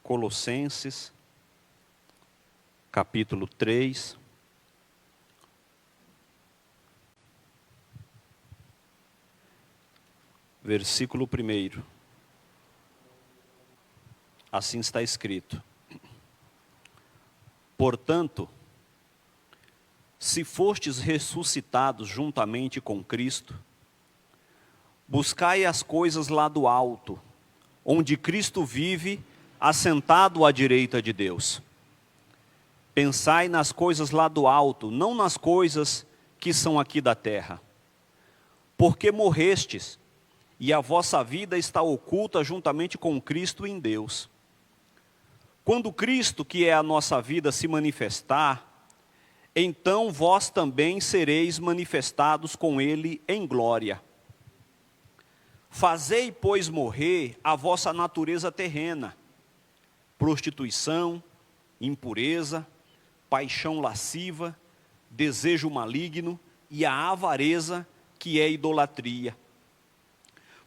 Colossenses, capítulo 3. Versículo 1. Assim está escrito: portanto, se fostes ressuscitados juntamente com Cristo, buscai as coisas lá do alto, onde Cristo vive, assentado à direita de Deus. Pensai nas coisas lá do alto, não nas coisas que são aqui da terra. Porque morrestes, e a vossa vida está oculta juntamente com Cristo em Deus. Quando Cristo, que é a nossa vida, se manifestar, então vós também sereis manifestados com Ele em glória. Fazei, pois, morrer a vossa natureza terrena: prostituição, impureza, paixão lasciva, desejo maligno e a avareza, que é idolatria.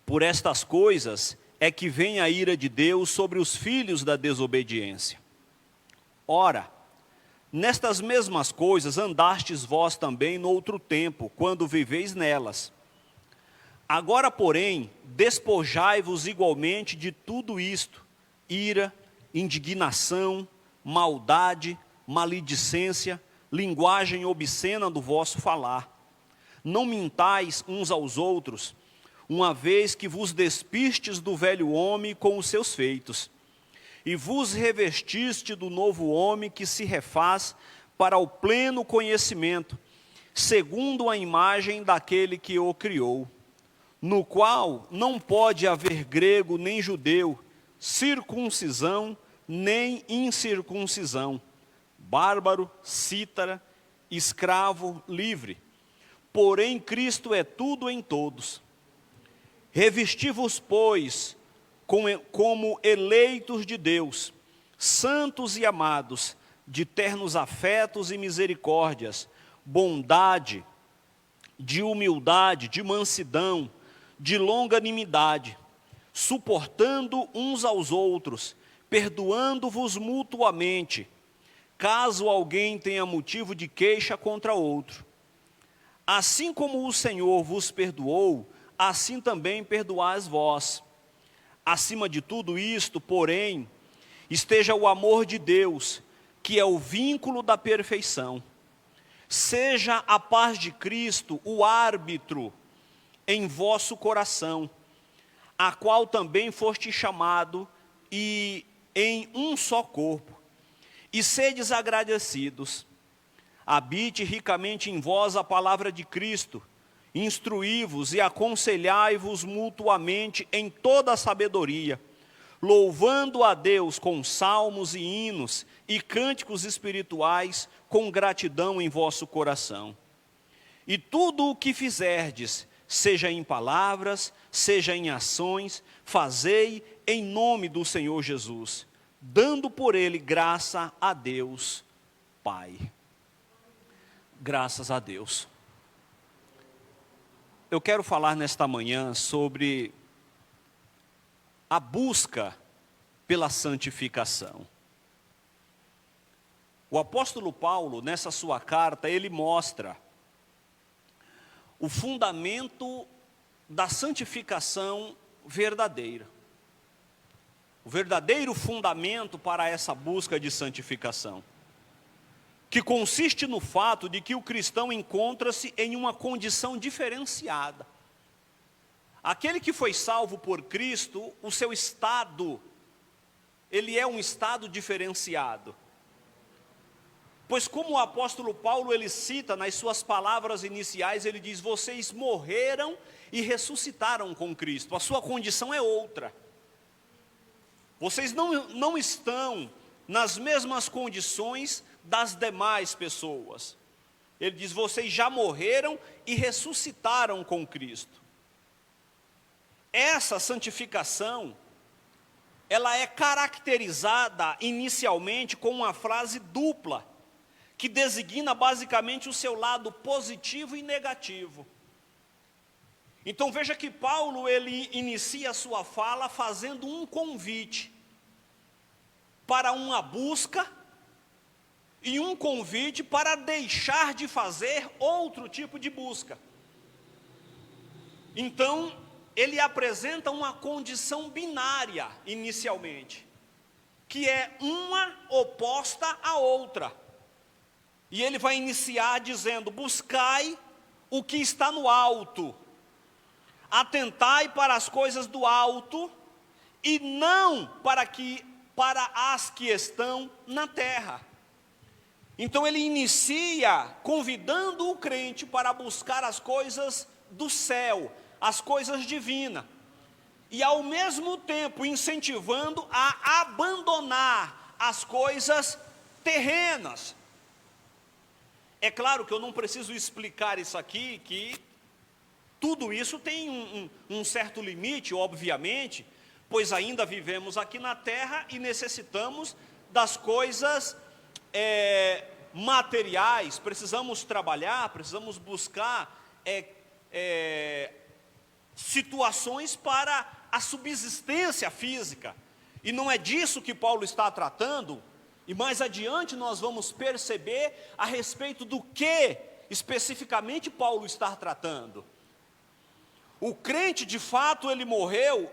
Por estas coisas é que vem a ira de Deus sobre os filhos da desobediência. Ora, nestas mesmas coisas andastes vós também no outro tempo, quando viveis nelas. Agora, porém, despojai-vos igualmente de tudo isto: ira, indignação, maldade, maledicência, linguagem obscena do vosso falar. Não mintais uns aos outros, uma vez que vos despistes do velho homem com os seus feitos, e vos revestiste do novo homem que se refaz para o pleno conhecimento, segundo a imagem daquele que o criou, no qual não pode haver grego nem judeu, circuncisão nem incircuncisão, bárbaro, cítara, escravo, livre. Porém Cristo é tudo em todos. Revesti-vos, pois, como eleitos de Deus, santos e amados, de ternos afetos e misericórdias, bondade, de humildade, de mansidão, de longanimidade, suportando uns aos outros, perdoando-vos mutuamente, caso alguém tenha motivo de queixa contra outro. Assim como o Senhor vos perdoou, assim também perdoais vós. Acima de tudo isto, porém, esteja o amor de Deus, que é o vínculo da perfeição. Seja a paz de Cristo o árbitro em vosso coração, a qual também foste chamado, e em um só corpo. E sedes agradecidos. Habite ricamente em vós a palavra de Cristo, instruí-vos e aconselhai-vos mutuamente em toda a sabedoria, louvando a Deus com salmos e hinos e cânticos espirituais, com gratidão em vosso coração. E tudo o que fizerdes, seja em palavras, seja em ações, fazei em nome do Senhor Jesus, dando por ele graça a Deus Pai. Graças a Deus. Eu quero falar nesta manhã sobre a busca pela santificação. O apóstolo Paulo, nessa sua carta, ele mostra o fundamento da santificação verdadeira. O verdadeiro fundamento para essa busca de santificação, que consiste no fato de que o cristão encontra-se em uma condição diferenciada. Aquele que foi salvo por Cristo, o seu estado, ele é um estado diferenciado. Pois como o apóstolo Paulo, ele cita nas suas palavras iniciais, ele diz: vocês morreram e ressuscitaram com Cristo. A sua condição é outra. Vocês não estão nas mesmas condições das demais pessoas. Ele diz: vocês já morreram e ressuscitaram com Cristo. Essa santificação, ela é caracterizada inicialmente com uma frase dupla, que designa basicamente o seu lado positivo e negativo. Então veja que Paulo, ele inicia a sua fala fazendo um convite. para uma busca e um convite para deixar de fazer outro tipo de busca. Então, ele apresenta uma condição binária inicialmente, que é uma oposta à outra. E ele vai iniciar dizendo: buscai o que está no alto, atentai para as coisas do alto, e não para as que estão na terra. Então ele inicia convidando o crente para buscar as coisas do céu, as coisas divinas, e ao mesmo tempo incentivando a abandonar as coisas terrenas. É claro que eu não preciso explicar isso aqui, que tudo isso tem um certo limite, obviamente, pois ainda vivemos aqui na terra e necessitamos das coisas materiais, precisamos trabalhar, precisamos buscar situações para a subsistência física. E não é disso que Paulo está tratando, e mais adiante nós vamos perceber a respeito do que especificamente Paulo está tratando. O crente, de fato, ele morreu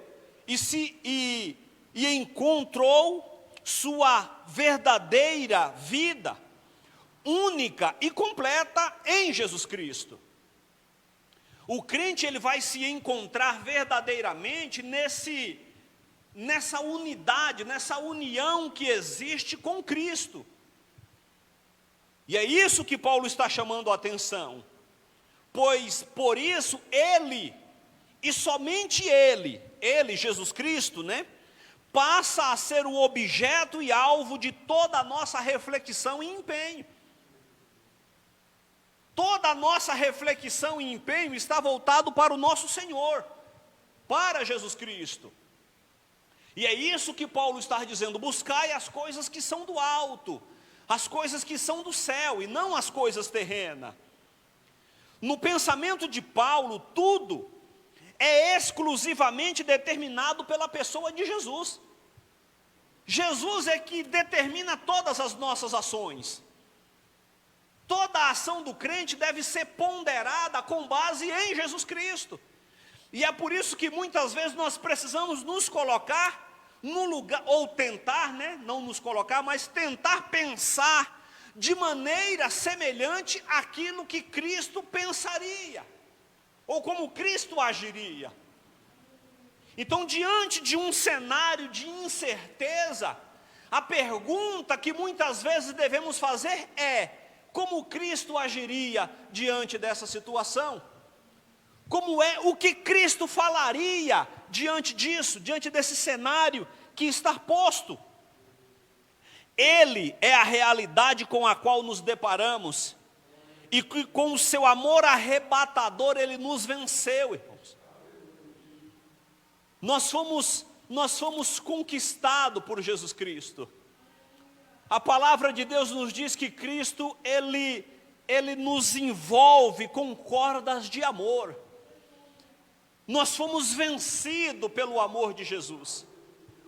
e encontrou sua verdadeira vida, única e completa em Jesus Cristo. O crente, ele vai se encontrar verdadeiramente nessa unidade, nessa união que existe com Cristo. E é isso que Paulo está chamando a atenção. Pois, por isso, ele, e somente ele, Jesus Cristo, passa a ser o objeto e alvo de toda a nossa reflexão e empenho. Toda a nossa reflexão e empenho está voltado para o nosso Senhor, para Jesus Cristo. E é isso que Paulo está dizendo: buscai as coisas que são do alto, as coisas que são do céu, e não as coisas terrenas. No pensamento de Paulo, tudo é exclusivamente determinado pela pessoa de Jesus. Jesus é que determina todas as nossas ações. Toda a ação do crente deve ser ponderada com base em Jesus Cristo. E é por isso que muitas vezes nós precisamos nos colocar no lugar, ou tentar, não nos colocar, mas tentar pensar de maneira semelhante àquilo que Cristo pensaria, ou como Cristo agiria. Então, diante de um cenário de incerteza, a pergunta que muitas vezes devemos fazer é: como Cristo agiria diante dessa situação? O que Cristo falaria diante disso, diante desse cenário que está posto? Ele é a realidade com a qual nos deparamos, e que com o seu amor arrebatador ele nos venceu, irmãos. Nós fomos conquistados por Jesus Cristo. A palavra de Deus nos diz que Cristo, Ele nos envolve com cordas de amor. Nós fomos vencidos pelo amor de Jesus.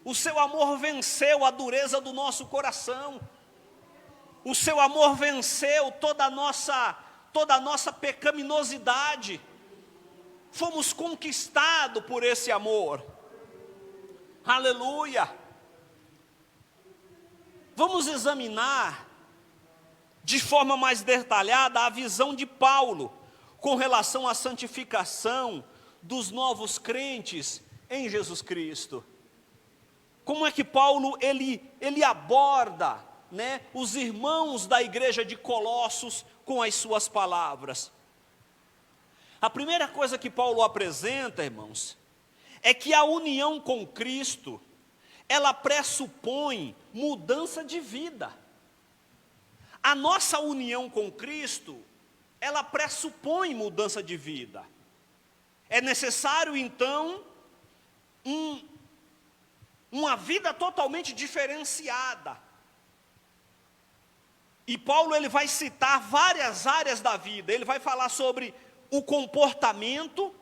O seu amor venceu a dureza do nosso coração. O seu amor venceu toda a nossa pecaminosidade. Fomos conquistados por esse amor. Aleluia! Vamos examinar de forma mais detalhada a visão de Paulo com relação à santificação dos novos crentes em Jesus Cristo. Como é que Paulo ele aborda, os irmãos da igreja de Colossos com as suas palavras? A primeira coisa que Paulo apresenta, irmãos, é que a união com Cristo, ela pressupõe mudança de vida. A nossa união com Cristo, ela pressupõe mudança de vida. É necessário, então, uma vida totalmente diferenciada. E Paulo ele vai citar várias áreas da vida. Ele vai falar sobre o comportamento,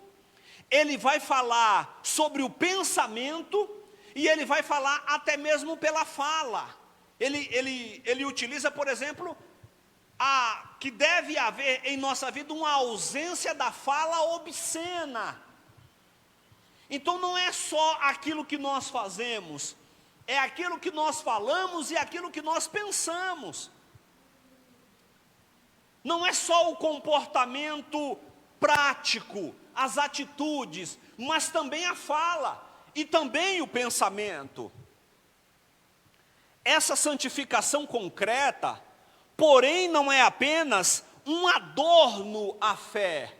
ele vai falar sobre o pensamento, e ele vai falar até mesmo pela fala. Ele utiliza, por exemplo, que deve haver em nossa vida uma ausência da fala obscena. Então não é só aquilo que nós fazemos, é aquilo que nós falamos e aquilo que nós pensamos. Não é só o comportamento prático, as atitudes, mas também a fala e também o pensamento. Essa santificação concreta, porém, não é apenas um adorno à fé.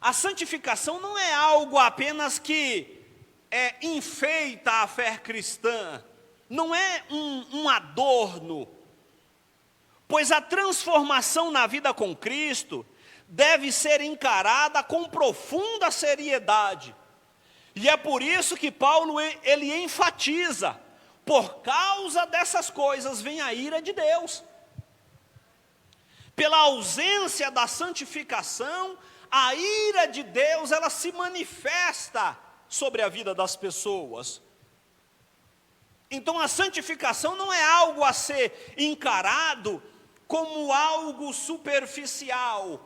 A santificação não é algo apenas que enfeita a fé cristã, não é um adorno, pois a transformação na vida com Cristo deve ser encarada com profunda seriedade. E é por isso que Paulo ele enfatiza: por causa dessas coisas vem a ira de Deus. Pela ausência da santificação, a ira de Deus, ela se manifesta sobre a vida das pessoas. Então a santificação não é algo a ser encarado como algo superficial,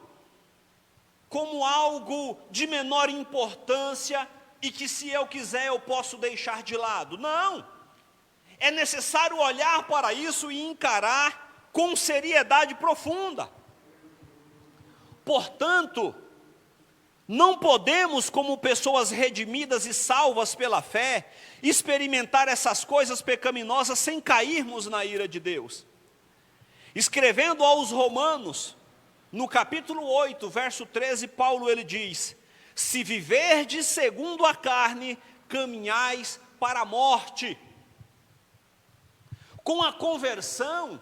como algo de menor importância e que, se eu quiser, eu posso deixar de lado. Não, é necessário olhar para isso e encarar com seriedade profunda. Portanto, não podemos, como pessoas redimidas e salvas pela fé, experimentar essas coisas pecaminosas sem cairmos na ira de Deus. Escrevendo aos Romanos, no capítulo 8, verso 13, Paulo ele diz: se viverdes segundo a carne, caminhais para a morte. Com a conversão,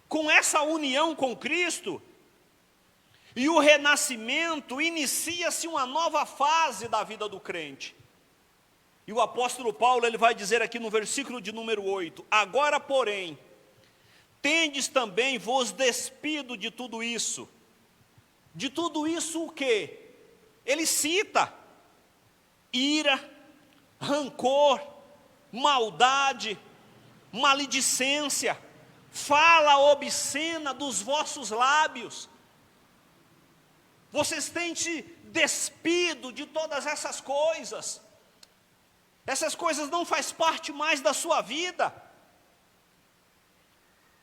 com essa união com Cristo, e o renascimento, inicia-se uma nova fase da vida do crente. E o apóstolo Paulo ele vai dizer aqui no versículo de número 8: agora, porém, tendes também vos despido de tudo isso. De tudo isso o quê? Ele cita ira, rancor, maldade, maledicência, fala obscena dos vossos lábios. Vocês têm se despido de todas essas coisas. Essas coisas não fazem parte mais da sua vida.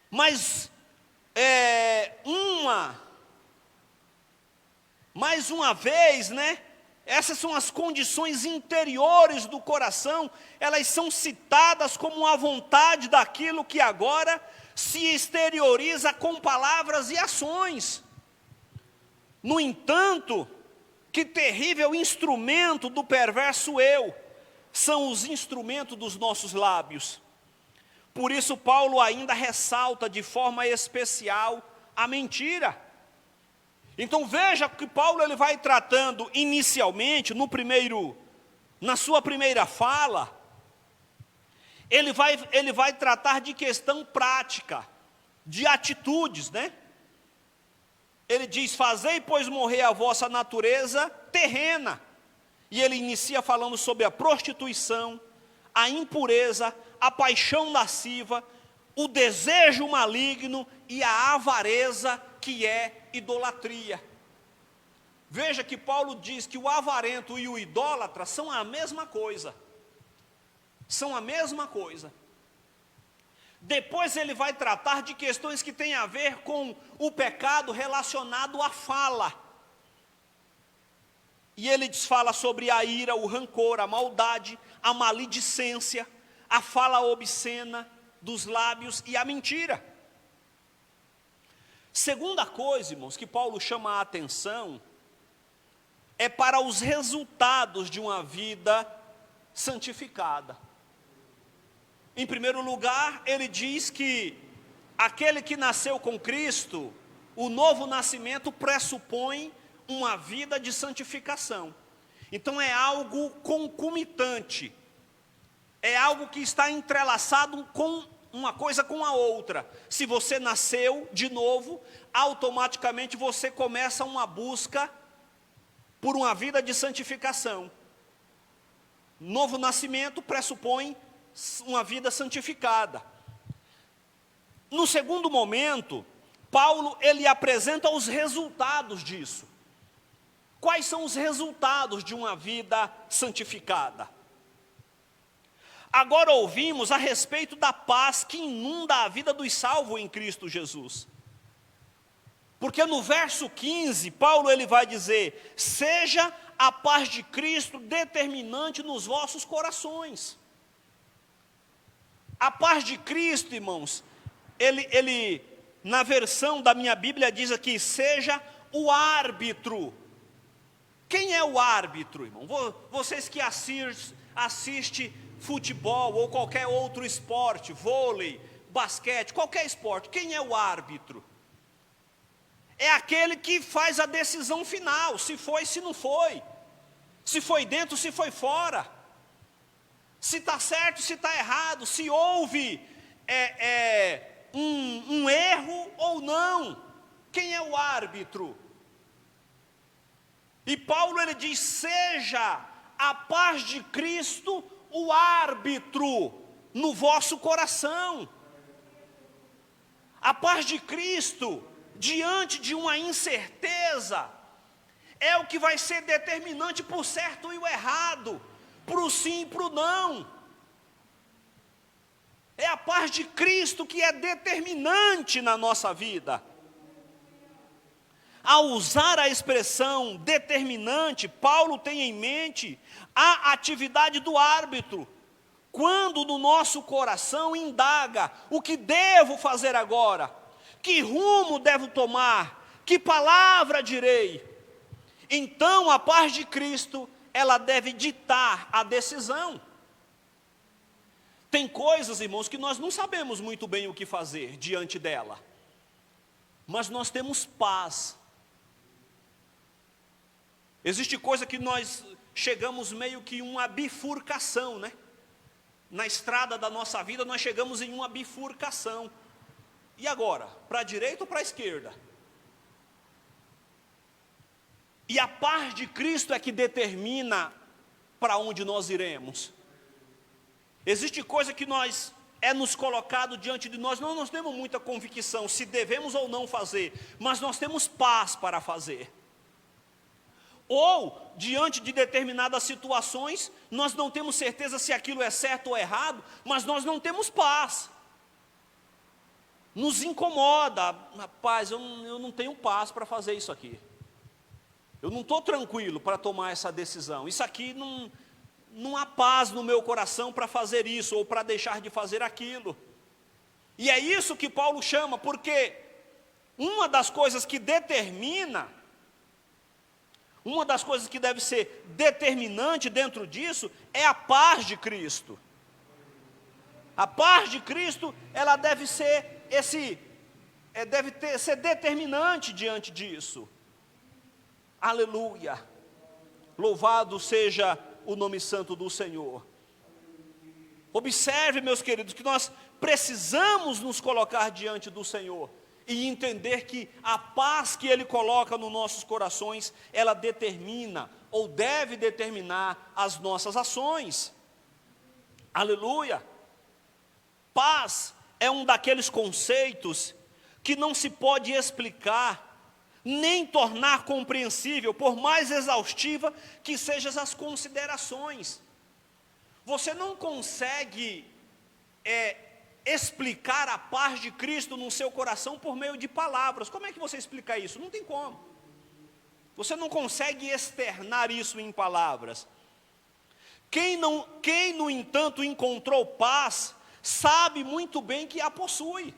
Mas mais uma vez, essas são as condições interiores do coração, elas são citadas como a vontade daquilo que agora se exterioriza com palavras e ações. No entanto, que terrível instrumento do perverso eu são os instrumentos dos nossos lábios. Por isso Paulo ainda ressalta de forma especial a mentira. Então veja que Paulo ele vai tratando inicialmente, na sua primeira fala, ele vai tratar de questão prática, de atitudes, Ele diz: fazei, pois, morrer a vossa natureza terrena. E ele inicia falando sobre a prostituição, a impureza, a paixão lasciva, o desejo maligno e a avareza, que é idolatria. Veja que Paulo diz que o avarento e o idólatra são a mesma coisa. São a mesma coisa. Depois ele vai tratar de questões que têm a ver com o pecado relacionado à fala. E ele fala sobre a ira, o rancor, a maldade, a maledicência, a fala obscena dos lábios e a mentira. Segunda coisa, irmãos, que Paulo chama a atenção, é para os resultados de uma vida santificada. Em primeiro lugar, ele diz que aquele que nasceu com Cristo, o novo nascimento pressupõe uma vida de santificação. Então é algo concomitante, é algo que está entrelaçado com uma coisa com a outra. Se você nasceu de novo, automaticamente você começa uma busca por uma vida de santificação. Novo nascimento pressupõe uma vida santificada. No segundo momento, Paulo ele apresenta os resultados disso. Quais são os resultados de uma vida santificada? Agora ouvimos a respeito da paz que inunda a vida dos salvos em Cristo Jesus. Porque no verso 15, Paulo ele vai dizer: seja a paz de Cristo determinante nos vossos corações. A paz de Cristo, irmãos, ele na versão da minha Bíblia diz aqui, seja o árbitro. Quem é o árbitro, irmão? Vocês que assistem futebol ou qualquer outro esporte, vôlei, basquete, qualquer esporte, quem é o árbitro? É aquele que faz a decisão final, se foi, se não foi, se foi dentro, se foi fora, se está certo, se está errado, se houve um erro ou não. Quem é o árbitro? E Paulo ele diz, seja a paz de Cristo o árbitro no vosso coração. A paz de Cristo, diante de uma incerteza, é o que vai ser determinante para o certo e o errado, para o sim e para o não. É a paz de Cristo que é determinante na nossa vida. Ao usar a expressão determinante, Paulo tem em mente a atividade do árbitro, quando no nosso coração indaga, o que devo fazer agora? Que rumo devo tomar? Que palavra direi? Então a paz de Cristo, ela deve ditar a decisão. Tem coisas, irmãos, que nós não sabemos muito bem o que fazer diante dela, mas nós temos paz. Existe coisa que nós chegamos meio que em uma bifurcação, né? Na estrada da nossa vida nós chegamos em uma bifurcação. E agora? Para a direita ou para a esquerda? E a paz de Cristo é que determina para onde nós iremos. Existe coisa que nos colocado diante de nós, não nós temos muita convicção se devemos ou não fazer, mas nós temos paz para fazer. Ou, diante de determinadas situações, nós não temos certeza se aquilo é certo ou errado, mas nós não temos paz. Nos incomoda, rapaz, eu não tenho paz para fazer isso aqui. Eu não estou tranquilo para tomar essa decisão. Isso aqui não há paz no meu coração para fazer isso, ou para deixar de fazer aquilo. E é isso que Paulo chama, porque uma das coisas que determina, uma das coisas que deve ser determinante dentro disso é a paz de Cristo. A paz de Cristo, ela deve ser ser determinante diante disso. Aleluia. Louvado seja o nome santo do Senhor. Observe, meus queridos, que nós precisamos nos colocar diante do Senhor e entender que a paz que Ele coloca nos nossos corações, ela determina, ou deve determinar, as nossas ações. Aleluia! Paz é um daqueles conceitos que não se pode explicar, nem tornar compreensível, por mais exaustiva que sejam as considerações. Você não consegue explicar a paz de Cristo no seu coração por meio de palavras. Como é que você explica isso? Não tem como. Você não consegue externar isso em palavras. Quem, no entanto, encontrou paz, sabe muito bem que a possui.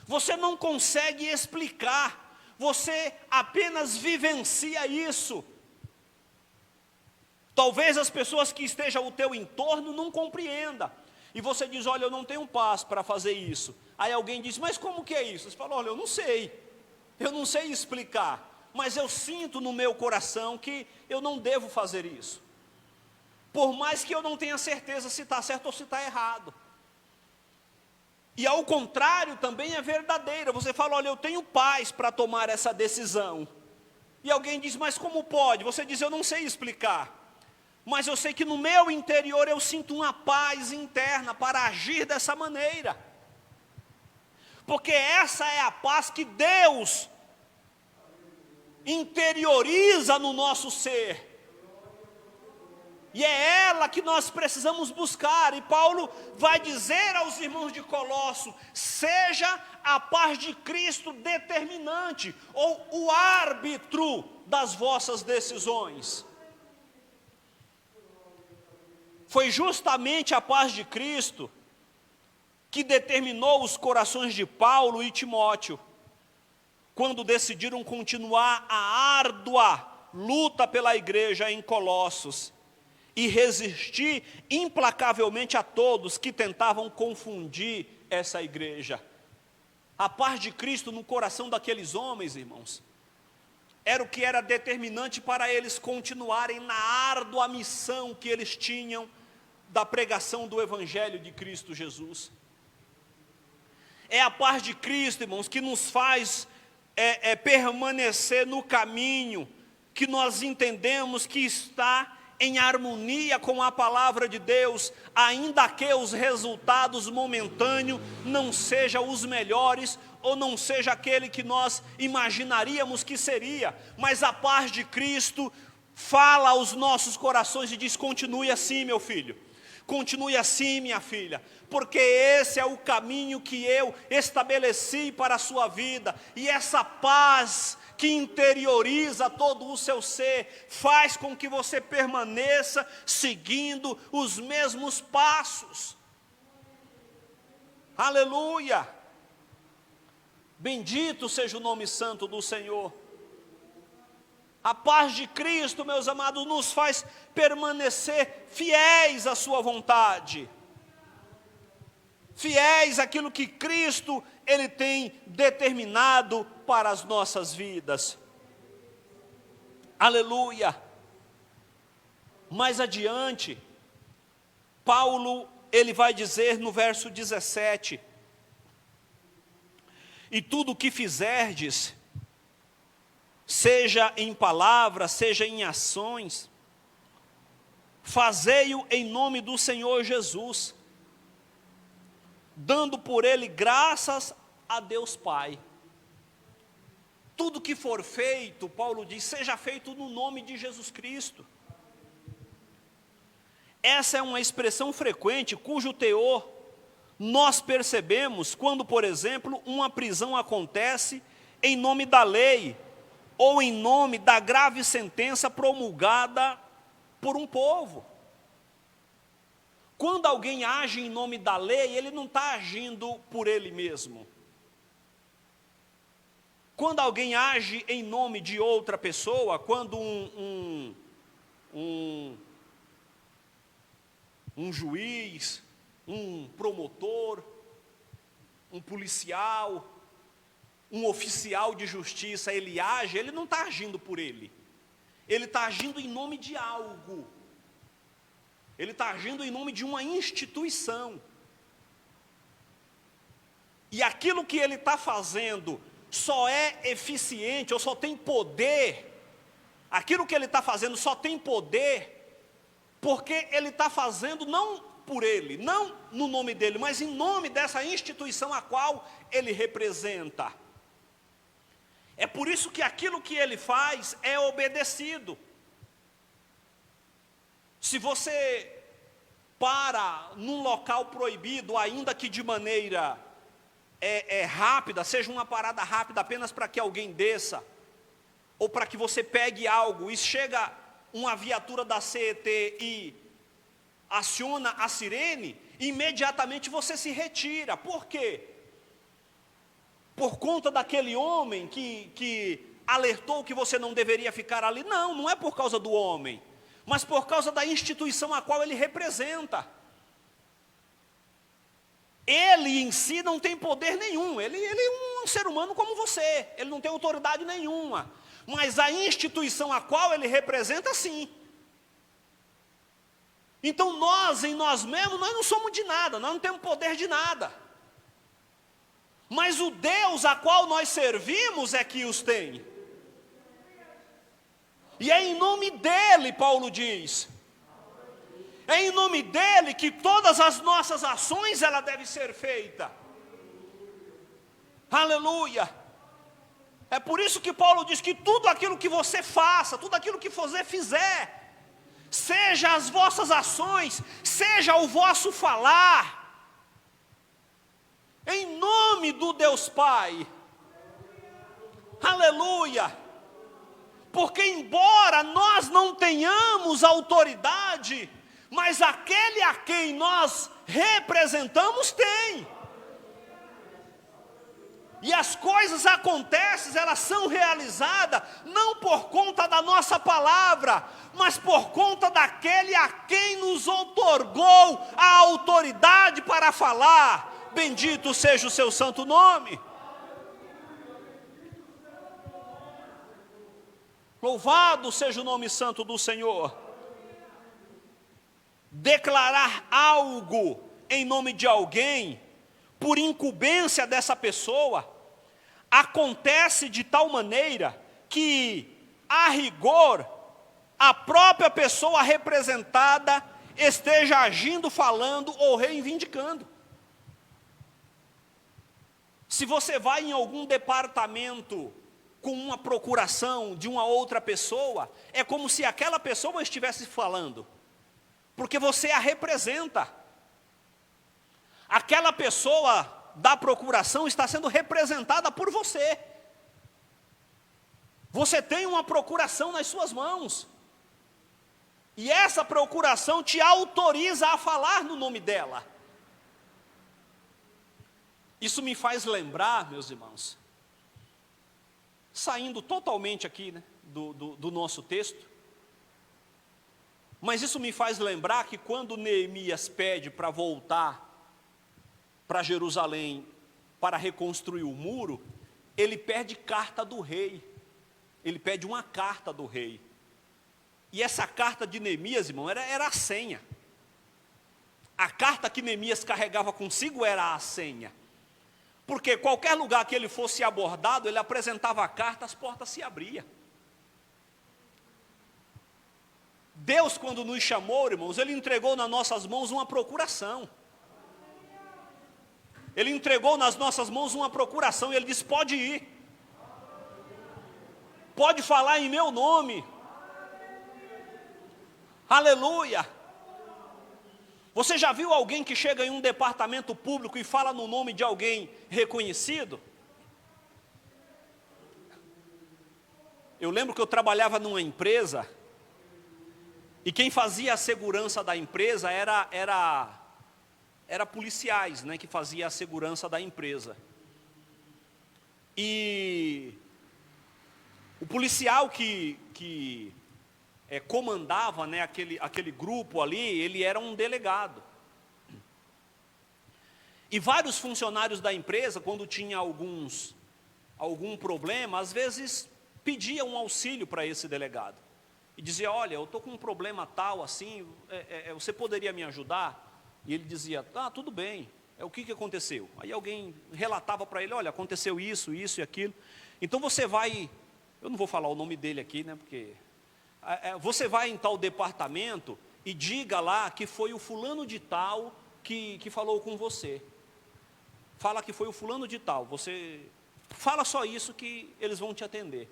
Você não consegue explicar, você apenas vivencia isso. Talvez as pessoas que estejam ao teu entorno não compreendam. E você diz, olha, eu não tenho paz para fazer isso. Aí alguém diz, mas como que é isso? Você fala, olha, eu não sei explicar, mas eu sinto no meu coração que eu não devo fazer isso. Por mais que eu não tenha certeza se está certo ou se está errado. E ao contrário também é verdadeira. Você fala, olha, eu tenho paz para tomar essa decisão. E alguém diz, mas como pode? Você diz, eu não sei explicar. mas eu sei que no meu interior eu sinto uma paz interna para agir dessa maneira. Porque essa é a paz que Deus interioriza no nosso ser. E é ela que nós precisamos buscar. E Paulo vai dizer aos irmãos de Colosso: seja a paz de Cristo determinante, ou o árbitro das vossas decisões. Foi justamente a paz de Cristo que determinou os corações de Paulo e Timóteo, quando decidiram continuar a árdua luta pela igreja em Colossos, e resistir implacavelmente a todos que tentavam confundir essa igreja. A paz de Cristo no coração daqueles homens, irmãos, era o que era determinante para eles continuarem na árdua missão que eles tinham da pregação do Evangelho de Cristo Jesus. É a paz de Cristo, irmãos, que nos faz permanecer no caminho que nós entendemos que está em harmonia com a palavra de Deus, ainda que os resultados momentâneos não sejam os melhores, ou não seja aquele que nós imaginaríamos que seria, mas a paz de Cristo fala aos nossos corações e diz: continue assim, meu filho, continue assim, minha filha, porque esse é o caminho que eu estabeleci para a sua vida, e essa paz que interioriza todo o seu ser, faz com que você permaneça seguindo os mesmos passos. Aleluia! Bendito seja o nome santo do Senhor. A paz de Cristo, meus amados, nos faz permanecer fiéis à sua vontade, fiéis àquilo que Cristo Ele tem determinado para as nossas vidas. Aleluia! Mais adiante, Paulo, ele vai dizer no verso 17: e tudo o que fizerdes, seja em palavras, seja em ações, fazei-o em nome do Senhor Jesus, dando por ele graças a Deus Pai. Tudo que for feito, Paulo diz, seja feito no nome de Jesus Cristo. Essa é uma expressão frequente, cujo teor nós percebemos quando, por exemplo, uma prisão acontece em nome da lei, ou em nome da grave sentença promulgada por um povo. Quando alguém age em nome da lei, ele não está agindo por ele mesmo. Quando alguém age em nome de outra pessoa, quando um juiz, um promotor, um policial, um oficial de justiça, ele age, ele não está agindo por ele. Ele está agindo em nome de algo. Ele está agindo em nome de uma instituição. E aquilo que ele está fazendo só é eficiente, ou só tem poder, aquilo que ele está fazendo só tem poder, porque ele está fazendo não por ele, não no nome dele, mas em nome dessa instituição a qual ele representa. É por isso que aquilo que ele faz é obedecido. Se você para num local proibido, ainda que de maneira rápida, seja uma parada rápida apenas para que alguém desça, ou para que você pegue algo, e chega uma viatura da CET e aciona a sirene, imediatamente você se retira. Por quê? Por conta daquele homem que alertou que você não deveria ficar ali? Não, não é por causa do homem, mas por causa da instituição a qual ele representa. Ele em si não tem poder nenhum, ele é um ser humano como você, ele não tem autoridade nenhuma, mas a instituição a qual ele representa, sim. Então nós, em nós mesmos, nós não somos de nada, nós não temos poder de nada, mas o Deus a qual nós servimos é que os tem, e é em nome dele, Paulo diz, É em nome dele que todas as nossas ações ela deve ser feita. Aleluia. É por isso que Paulo diz que tudo aquilo que você faça, tudo aquilo que você fizer, seja as vossas ações, seja o vosso falar, em nome do Deus Pai. Aleluia. Porque embora nós não tenhamos autoridade, mas aquele a quem nós representamos tem. E as coisas acontecem, elas são realizadas, não por conta da nossa palavra, mas por conta daquele a quem nos outorgou a autoridade para falar. Bendito seja o seu santo nome. Louvado seja o nome santo do Senhor. Declarar algo em nome de alguém, por incumbência dessa pessoa, acontece de tal maneira que, a rigor, a própria pessoa representada esteja agindo, falando ou reivindicando. Se você vai em algum departamento com uma procuração de uma outra pessoa, é como se aquela pessoa estivesse falando, porque você a representa. Aquela pessoa da procuração está sendo representada por você. Você tem uma procuração nas suas mãos. E essa procuração te autoriza a falar no nome dela. Isso me faz lembrar, meus irmãos, saindo totalmente aqui, né, do nosso texto, mas isso me faz lembrar que quando Neemias pede para voltar para Jerusalém, para reconstruir o muro, ele pede carta do rei, ele pede uma carta do rei, e essa carta de Neemias, irmão, era a senha. A carta que Neemias carregava consigo era a senha, porque qualquer lugar que ele fosse abordado, ele apresentava a carta, as portas se abriam. Deus, quando nos chamou, irmãos, Ele entregou nas nossas mãos uma procuração. Ele entregou nas nossas mãos uma procuração e Ele disse, pode ir. Pode falar em meu nome. Aleluia. Você já viu alguém que chega em um departamento público e fala no nome de alguém reconhecido? Eu lembro que eu trabalhava numa empresa, e quem fazia a segurança da empresa era policiais, né, que fazia a segurança da empresa. E o policial que comandava, né, aquele grupo ali, ele era um delegado. E vários funcionários da empresa, quando tinha algum problema, às vezes pediam um auxílio para esse delegado. E dizia, olha, eu estou com um problema tal, assim, você poderia me ajudar? E ele dizia, tá, tudo bem, o que aconteceu? Aí alguém relatava para ele, olha, aconteceu isso e aquilo. Então você vai, eu não vou falar o nome dele aqui, né, porque... você vai em tal departamento e diga lá que foi o fulano de tal que falou com você. Fala que foi o fulano de tal, você fala só isso que eles vão te atender.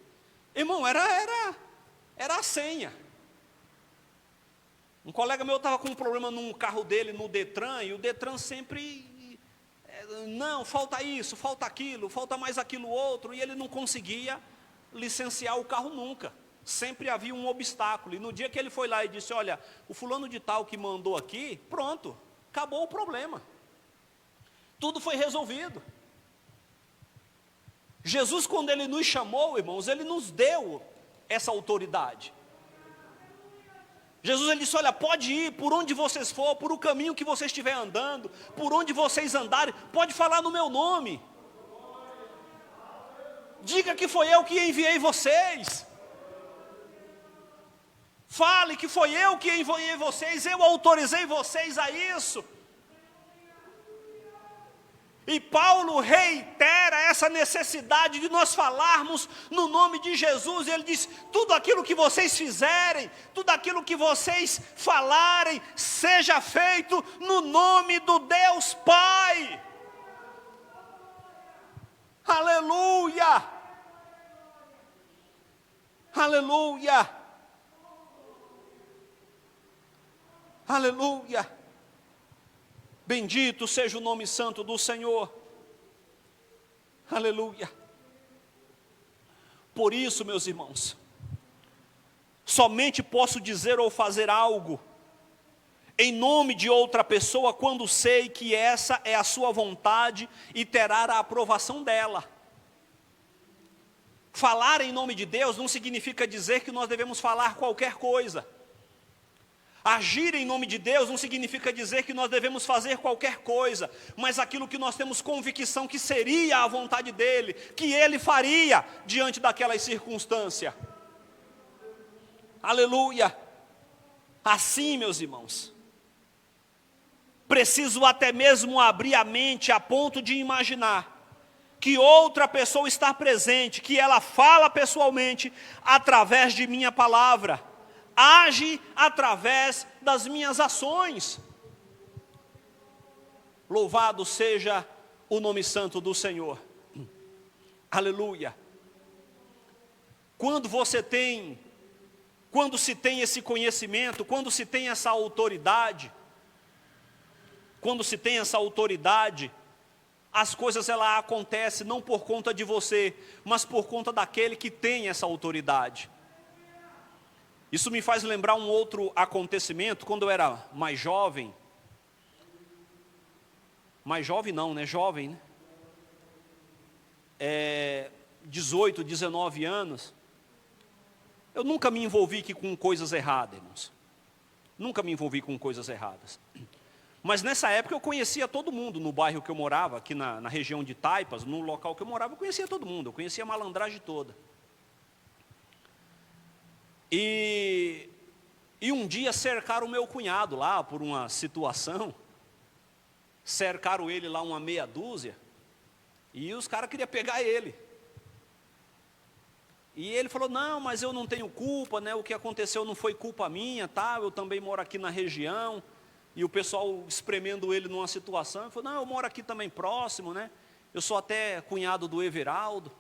Irmão, era a senha. Um colega meu estava com um problema num carro dele, no Detran, e o Detran sempre, não, falta isso, falta aquilo, falta mais aquilo outro, e ele não conseguia licenciar o carro nunca. Sempre havia um obstáculo, e no dia que ele foi lá e disse, olha, o fulano de tal que mandou aqui, pronto, acabou o problema. Tudo foi resolvido. Jesus, quando Ele nos chamou, irmãos, Ele nos deu essa autoridade. Jesus, Ele disse, olha, pode ir por onde vocês for, por o caminho que vocês estiverem andando, por onde vocês andarem, pode falar no meu nome. Diga que foi eu que enviei vocês. Fale que foi eu que enviei vocês, eu autorizei vocês a isso. E Paulo reitera essa necessidade de nós falarmos no nome de Jesus. Ele diz: tudo aquilo que vocês fizerem, tudo aquilo que vocês falarem, seja feito no nome do Deus Pai. Aleluia! Aleluia! Aleluia! Bendito seja o nome santo do Senhor. Aleluia. Por isso, meus irmãos, somente posso dizer ou fazer algo em nome de outra pessoa quando sei que essa é a sua vontade e terá a aprovação dela. Falar em nome de Deus não significa dizer que nós devemos falar qualquer coisa. Agir em nome de Deus não significa dizer que nós devemos fazer qualquer coisa, mas aquilo que nós temos convicção que seria a vontade dEle, que Ele faria diante daquela circunstância. Aleluia! Assim, meus irmãos, preciso até mesmo abrir a mente a ponto de imaginar que outra pessoa está presente, que ela fala pessoalmente através de minha palavra, age através das minhas ações. Louvado seja o nome santo do Senhor. Aleluia. Quando se tem esse conhecimento, quando se tem essa autoridade, as coisas elas acontecem não por conta de você, mas por conta daquele que tem essa autoridade. Isso me faz lembrar um outro acontecimento, quando eu era mais jovem. Jovem, né? 18, 19 anos. Eu nunca me envolvi aqui com coisas erradas, irmãos. Nunca me envolvi com coisas erradas. Mas nessa época eu conhecia todo mundo no bairro que eu morava, aqui na região de Taipas, no local que eu morava, eu conhecia todo mundo, eu conhecia a malandragem toda. E um dia cercaram o meu cunhado lá por uma situação, cercaram ele lá uma meia dúzia, e os caras queriam pegar ele. E ele falou: não, mas eu não tenho culpa, né? O que aconteceu não foi culpa minha, tá? Eu também moro aqui na região. E o pessoal espremendo ele numa situação, ele falou: não, eu moro aqui também próximo, né? Eu sou até cunhado do Everaldo.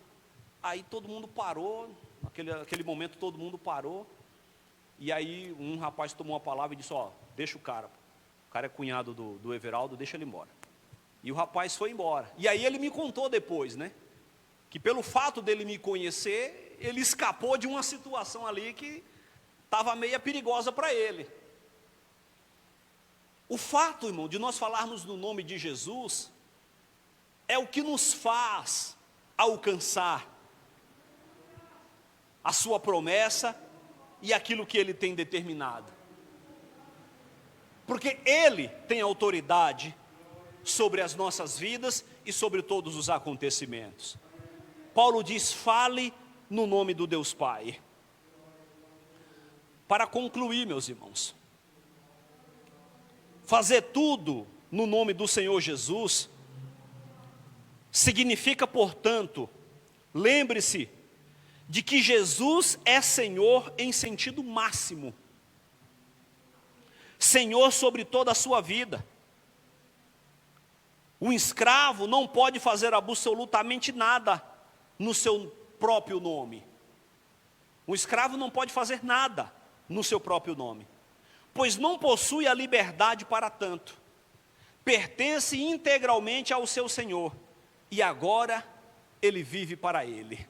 Aí todo mundo parou, naquele momento todo mundo parou. E aí um rapaz tomou a palavra e disse: ó, deixa o cara é cunhado do Everaldo, deixa ele embora. E o rapaz foi embora. E aí ele me contou depois, né? Que pelo fato dele me conhecer, ele escapou de uma situação ali que estava meio perigosa para ele. O fato, irmão, de nós falarmos no nome de Jesus, é o que nos faz alcançar a sua promessa e aquilo que Ele tem determinado. Porque Ele tem autoridade sobre as nossas vidas e sobre todos os acontecimentos. Paulo diz: fale no nome do Deus Pai. Para concluir, meus irmãos, fazer tudo no nome do Senhor Jesus significa, portanto, lembre-se de que Jesus é Senhor em sentido máximo. Senhor sobre toda a sua vida. Um escravo não pode fazer absolutamente nada no seu próprio nome. Um escravo não pode fazer nada no seu próprio nome, pois não possui a liberdade para tanto. Pertence integralmente ao seu Senhor, e agora ele vive para Ele.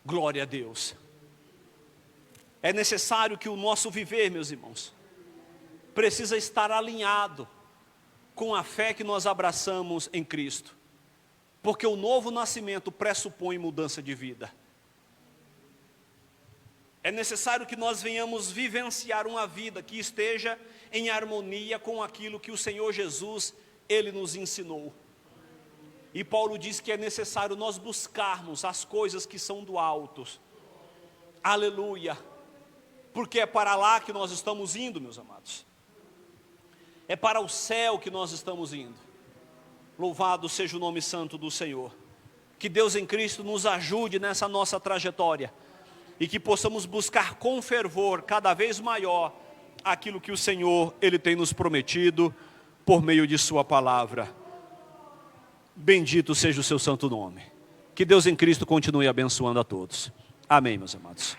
Glória a Deus. É necessário que o nosso viver, meus irmãos, precisa estar alinhado com a fé que nós abraçamos em Cristo, porque o novo nascimento pressupõe mudança de vida. É necessário que nós venhamos vivenciar uma vida que esteja em harmonia com aquilo que o Senhor Jesus, Ele nos ensinou. E Paulo diz que é necessário nós buscarmos as coisas que são do alto. Aleluia. Porque é para lá que nós estamos indo, meus amados. É para o céu que nós estamos indo. Louvado seja o nome santo do Senhor. Que Deus em Cristo nos ajude nessa nossa trajetória e que possamos buscar com fervor cada vez maior aquilo que o Senhor, Ele tem nos prometido por meio de sua palavra. Bendito seja o seu santo nome. Que Deus em Cristo continue abençoando a todos. Amém, meus amados.